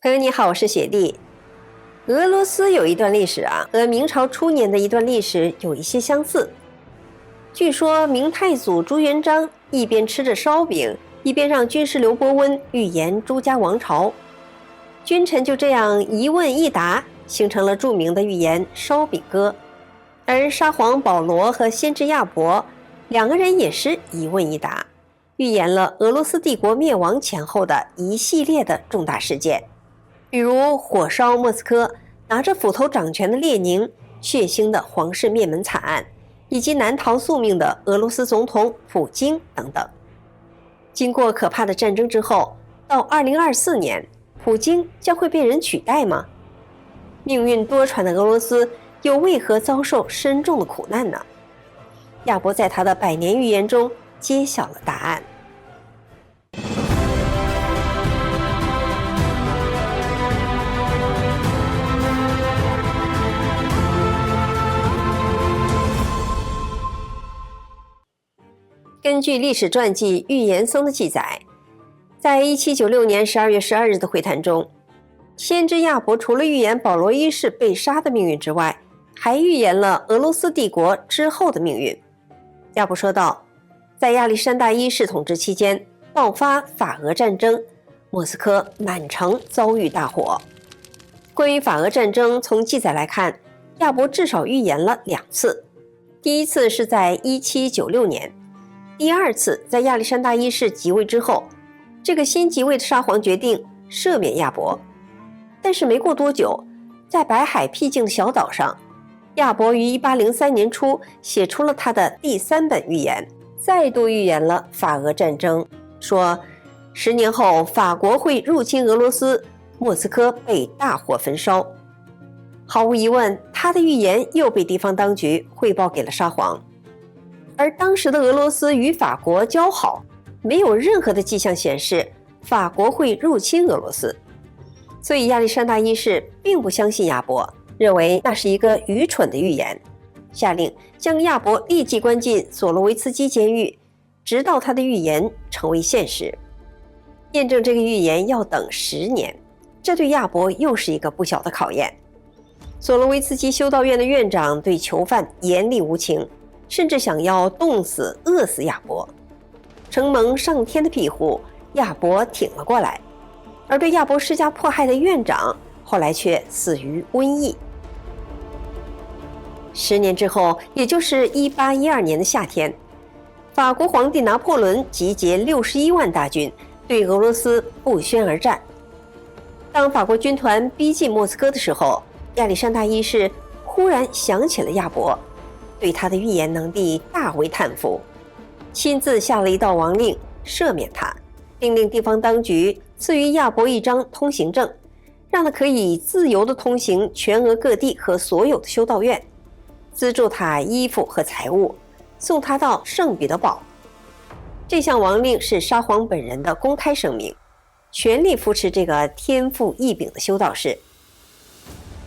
朋友你好，我是雪莉。俄罗斯有一段历史和明朝初年的一段历史有一些相似。据说明太祖朱元璋一边吃着烧饼，一边让军师刘伯温预言朱家王朝。君臣就这样一问一答，形成了著名的预言烧饼歌。而沙皇保罗和先知亚伯两个人也是一问一答，预言了俄罗斯帝国灭亡前后的一系列的重大事件。比如火烧莫斯科，拿着斧头掌权的列宁，血腥的皇室灭门惨案，以及难逃宿命的俄罗斯总统普京等等。经过可怕的战争之后，到2024年，普京将会被人取代吗？命运多舛的俄罗斯又为何遭受深重的苦难呢？亚伯在他的100年预言中揭晓了答案。根据历史传记《预言僧》的记载，在1796年12月12日的会谈中，先知亚伯除了预言保罗一世被杀的命运之外，还预言了俄罗斯帝国之后的命运。亚伯说道，在亚历山大一世统治期间爆发法俄战争，莫斯科满城遭遇大火。关于法俄战争，从记载来看，亚伯至少预言了2次。第一次是在1796年，第二次在亚历山大一世即位之后，这个新即位的沙皇决定赦免亚伯。但是没过多久，在白海僻静的小岛上，亚伯于1803年初写出了他的第3本预言，再度预言了法俄战争，说10年后法国会入侵俄罗斯，莫斯科被大火焚烧。毫无疑问，他的预言又被地方当局汇报给了沙皇。而当时的俄罗斯与法国交好，没有任何的迹象显示法国会入侵俄罗斯，所以亚历山大一世并不相信亚伯，认为那是一个愚蠢的预言，下令将亚伯立即关进索罗维茨基监狱，直到他的预言成为现实。验证这个预言要等10年，这对亚伯又是一个不小的考验。索罗维茨基修道院的院长对囚犯严厉无情，甚至想要冻死、饿死亚伯。承蒙上天的庇护，亚伯挺了过来，而对亚伯施加迫害的院长后来却死于瘟疫。10年之后，也就是1812年的夏天，法国皇帝拿破仑集结61万大军，对俄罗斯不宣而战。当法国军团逼近莫斯科的时候，亚历山大一世忽然想起了亚伯，对他的预言能力大为叹服，亲自下了一道王令赦免他，并令地方当局赐予亚伯一张通行证，让他可以自由地通行全俄各地和所有的修道院，资助他衣服和财物，送他到圣彼得堡。这项王令是沙皇本人的公开声明，全力扶持这个天赋异禀的修道士。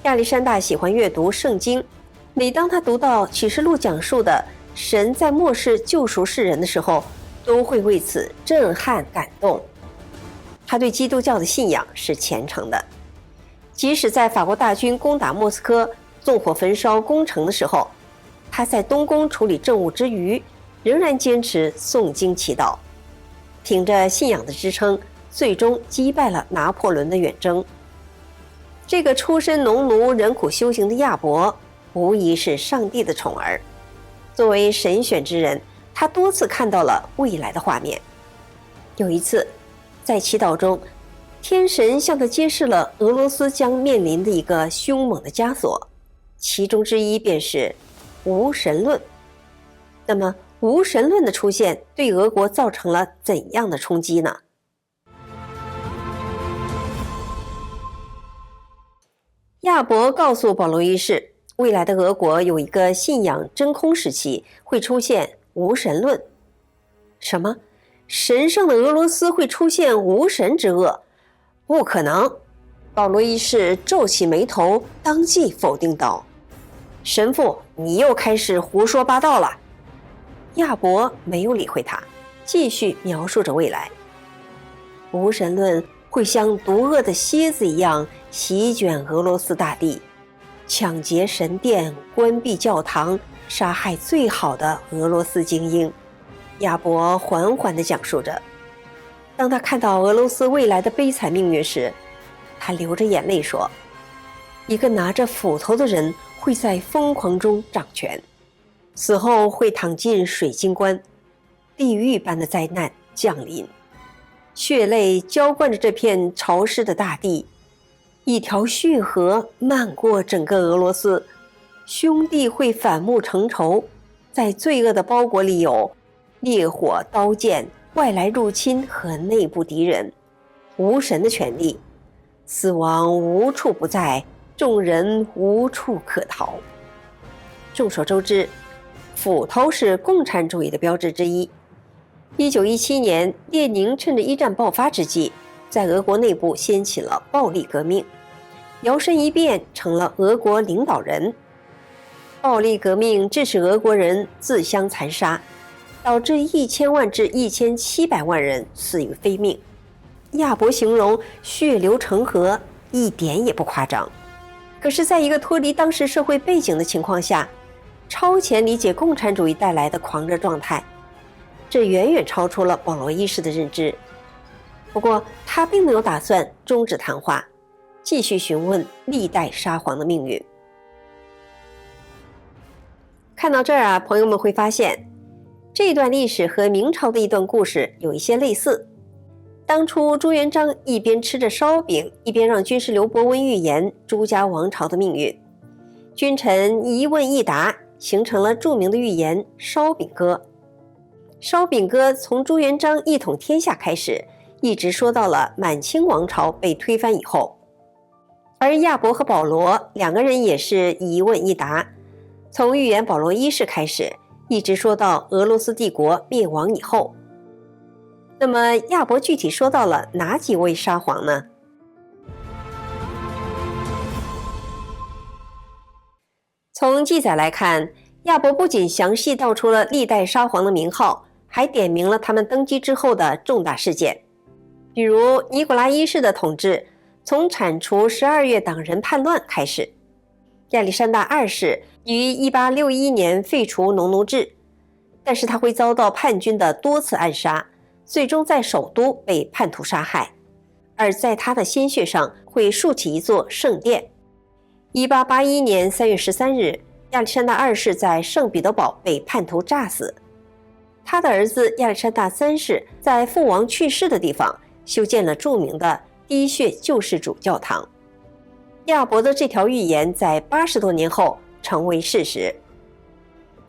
亚历山大喜欢阅读圣经，每当他读到启示录讲述的神在末世救赎世人的时候，都会为此震撼感动。他对基督教的信仰是虔诚的，即使在法国大军攻打莫斯科、纵火焚烧宫城的时候，他在东宫处理政务之余，仍然坚持诵经祈祷，凭着信仰的支撑，最终击败了拿破仑的远征。这个出身农奴、人苦修行的亚伯，无疑是上帝的宠儿。作为神选之人，他多次看到了未来的画面。有一次，在祈祷中，天神向他揭示了俄罗斯将面临的一个凶猛的枷锁，其中之一便是无神论。那么，无神论的出现对俄国造成了怎样的冲击呢？亚伯告诉保罗一世，未来的俄国有一个信仰真空时期，会出现无神论。什么？神圣的俄罗斯会出现无神之恶？不可能！保罗一世皱起眉头，当即否定道：“神父，你又开始胡说八道了。”亚伯没有理会他，继续描述着未来。无神论会像毒恶的蝎子一样席卷俄罗斯大地，抢劫神殿，关闭教堂，杀害最好的俄罗斯精英。亚伯缓缓地讲述着。当他看到俄罗斯未来的悲惨命运时，他流着眼泪说，一个拿着斧头的人会在疯狂中掌权，死后会躺进水晶棺，地狱般的灾难降临，血泪浇灌着这片潮湿的大地，一条血河漫过整个俄罗斯，兄弟会反目成仇，在罪恶的包裹里有烈火、刀剑、外来入侵和内部敌人，无神的权力，死亡无处不在，众人无处可逃。众所周知，斧头是共产主义的标志之一。1917年，列宁趁着一战爆发之际，在俄国内部掀起了暴力革命，摇身一变成了俄国领导人。暴力革命致使俄国人自相残杀，导致1000万至1700万人死于非命。亚伯形容血流成河，一点也不夸张。可是在一个脱离当时社会背景的情况下，超前理解共产主义带来的狂热状态，这远远超出了保罗一世的认知。不过他并没有打算终止谈话，继续询问历代沙皇的命运。看到这儿朋友们会发现，这段历史和明朝的一段故事有一些类似。当初朱元璋一边吃着烧饼，一边让军师刘伯温预言朱家王朝的命运。君臣一问一答，形成了著名的寓言《烧饼歌》。烧饼歌从朱元璋一统天下开始，一直说到了满清王朝被推翻以后。而亚伯和保罗两个人也是一问一答，从预言保罗一世开始，一直说到俄罗斯帝国灭亡以后。那么亚伯具体说到了哪几位沙皇呢？从记载来看，亚伯不仅详细道出了历代沙皇的名号，还点明了他们登基之后的重大事件。比如尼古拉一世的统治从铲除12月党人叛乱开始，亚历山大二世于1861年废除农奴制，但是他会遭到叛军的多次暗杀，最终在首都被叛徒杀害，而在他的鲜血上会竖起一座圣殿。1881年3月13日，亚历山大二世在圣彼得堡被叛徒炸死。他的儿子亚历山大三世在父王去世的地方修建了著名的滴血救世主教堂。亚伯的这条预言在80多年后成为事实。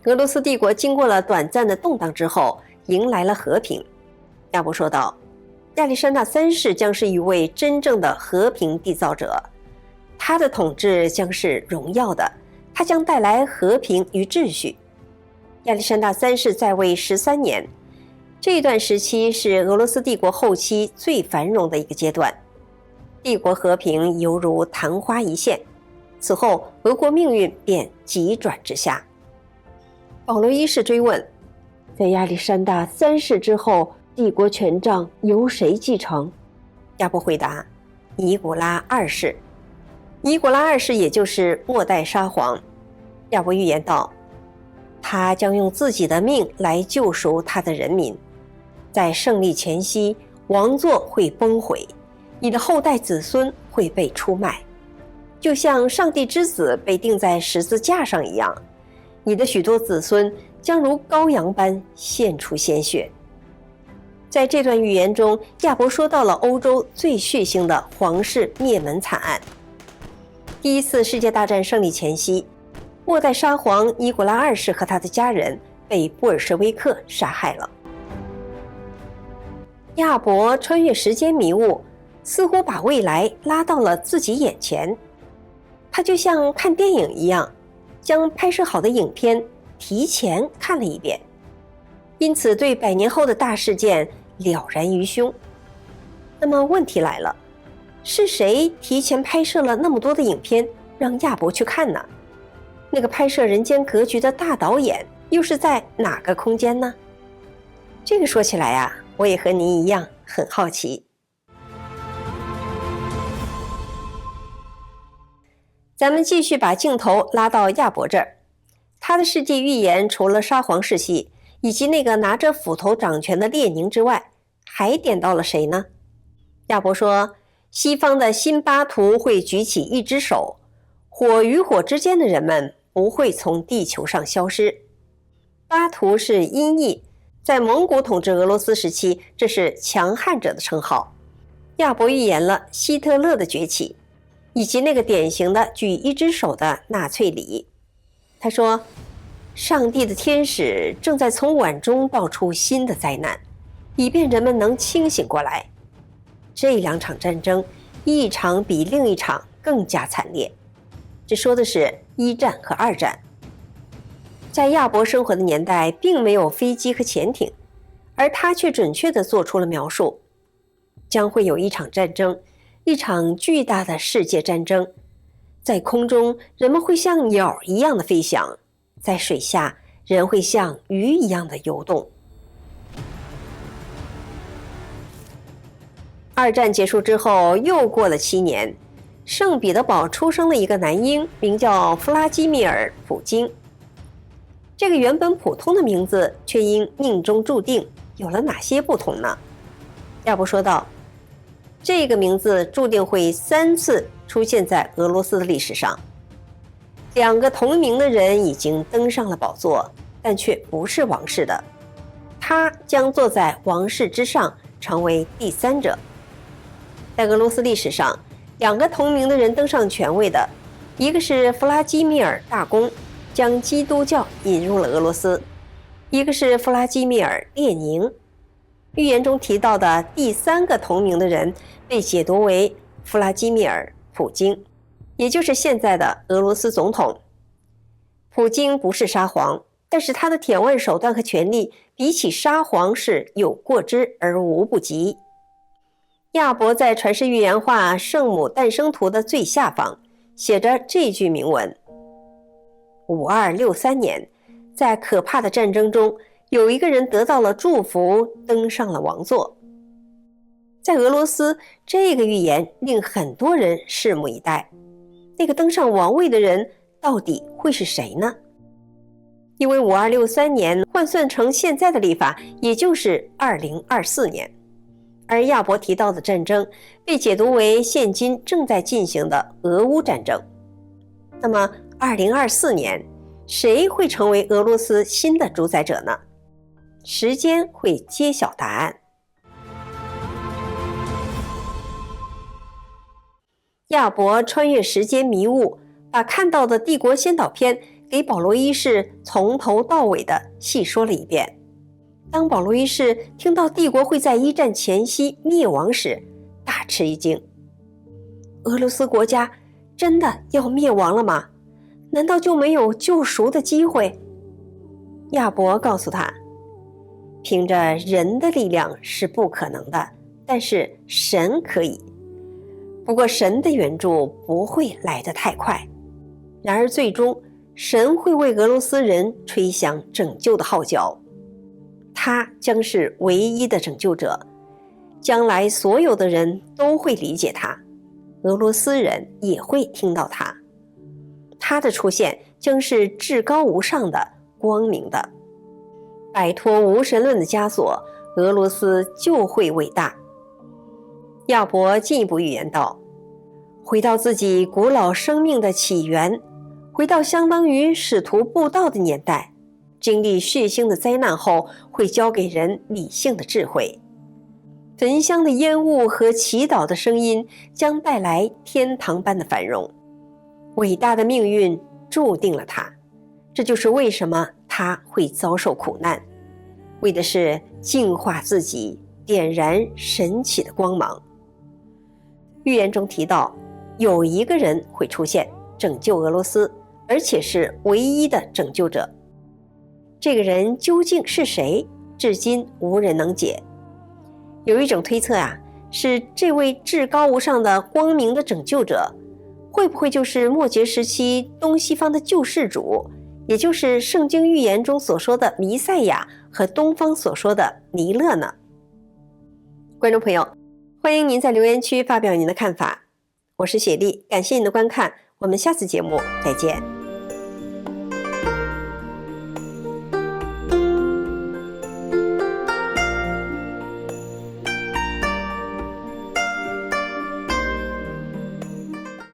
俄罗斯帝国经过了短暂的动荡之后，迎来了和平。亚伯说道，亚历山大三世将是一位真正的和平缔造者，他的统治将是荣耀的，他将带来和平与秩序。亚历山大三世在位13年，这段时期是俄罗斯帝国后期最繁荣的一个阶段，帝国和平犹如昙花一现。此后俄国命运便急转直下。保罗一世追问，在亚历山大三世之后，帝国权杖由谁继承？亚伯回答，尼古拉二世。尼古拉二世也就是末代沙皇。亚伯预言道，他将用自己的命来救赎他的人民，在胜利前夕，王座会崩毁，你的后代子孙会被出卖，就像上帝之子被钉在十字架上一样，你的许多子孙将如羔羊般献出鲜血。在这段预言中，亚伯说到了欧洲最血腥的皇室灭门惨案。第一次世界大战胜利前夕，末代沙皇尼古拉二世和他的家人被布尔什维克杀害了。亚伯穿越时间迷雾，似乎把未来拉到了自己眼前。他就像看电影一样，将拍摄好的影片提前看了一遍，因此对100年后的大事件了然于胸。那么问题来了，是谁提前拍摄了那么多的影片让亚伯去看呢？那个拍摄人间格局的大导演又是在哪个空间呢？这个说起来啊，我也和您一样很好奇。咱们继续把镜头拉到亚伯这儿，他的世纪预言除了沙皇世系以及那个拿着斧头掌权的列宁之外，还点到了谁呢？亚伯说，西方的新巴图会举起一只手，火与火之间的人们不会从地球上消失。巴图是音译，在蒙古统治俄罗斯时期，这是强悍者的称号。亚伯预言了希特勒的崛起，以及那个典型的举一只手的纳粹礼。他说，上帝的天使正在从碗中倒出新的灾难，以便人们能清醒过来。这两场战争，一场比另一场更加惨烈。这说的是一战和二战。在亚伯生活的年代，并没有飞机和潜艇，而他却准确地做出了描述。将会有一场战争，一场巨大的世界战争。在空中，人们会像鸟一样的飞翔；在水下，人会像鱼一样的游动。二战结束之后，又过了7年，圣彼得堡出生了一个男婴，名叫弗拉基米尔·普京。这个原本普通的名字，却因命中注定有了哪些不同呢？亚伯说道，这个名字注定会3次出现在俄罗斯的历史上。2个同名的人已经登上了宝座，但却不是王室的。他将坐在王室之上，成为第3者。在俄罗斯历史上，2个同名的人登上权位的，一个是弗拉基米尔大公，将基督教引入了俄罗斯；一个是弗拉基米尔·列宁。预言中提到的第3个同名的人被解读为弗拉基米尔·普京，也就是现在的俄罗斯总统。普京不是沙皇，但是他的铁腕手段和权力比起沙皇是有过之而无不及。亚伯在传世预言画《圣母诞生图》的最下方写着这句铭文：5263年，在可怕的战争中，有一个人得到了祝福，登上了王座。在俄罗斯，这个预言令很多人拭目以待。那个登上王位的人到底会是谁呢？因为5263年换算成现在的历法，也就是2024年。而亚伯提到的战争被解读为现今正在进行的俄乌战争。那么2024年，谁会成为俄罗斯新的主宰者呢？时间会揭晓答案。亚伯穿越时间迷雾，把看到的帝国先导片给保罗一世从头到尾的细说了一遍。当保罗一世听到帝国会在一战前夕灭亡时，大吃一惊。俄罗斯国家真的要灭亡了吗？难道就没有救赎的机会？亚伯告诉他，凭着人的力量是不可能的，但是神可以。不过神的援助不会来得太快，然而最终神会为俄罗斯人吹响拯救的号角。他将是唯一的拯救者，将来所有的人都会理解他，俄罗斯人也会听到他。他的出现将是至高无上的、光明的。摆脱无神论的枷锁，俄罗斯就会伟大。亚伯进一步预言道，回到自己古老生命的起源，回到相当于使徒布道的年代，经历血腥的灾难后，会教给人理性的智慧。焚香的烟雾和祈祷的声音将带来天堂般的繁荣。伟大的命运注定了他，这就是为什么他会遭受苦难，为的是净化自己，点燃神奇的光芒。预言中提到，有一个人会出现，拯救俄罗斯，而且是唯一的拯救者。这个人究竟是谁，至今无人能解。有一种推测是这位至高无上的光明的拯救者，会不会就是末节时期东西方的救世主，也就是圣经预言中所说的弥赛亚和东方所说的弥勒呢？观众朋友，欢迎您在留言区发表您的看法。我是雪莉，感谢您的观看，我们下次节目再见。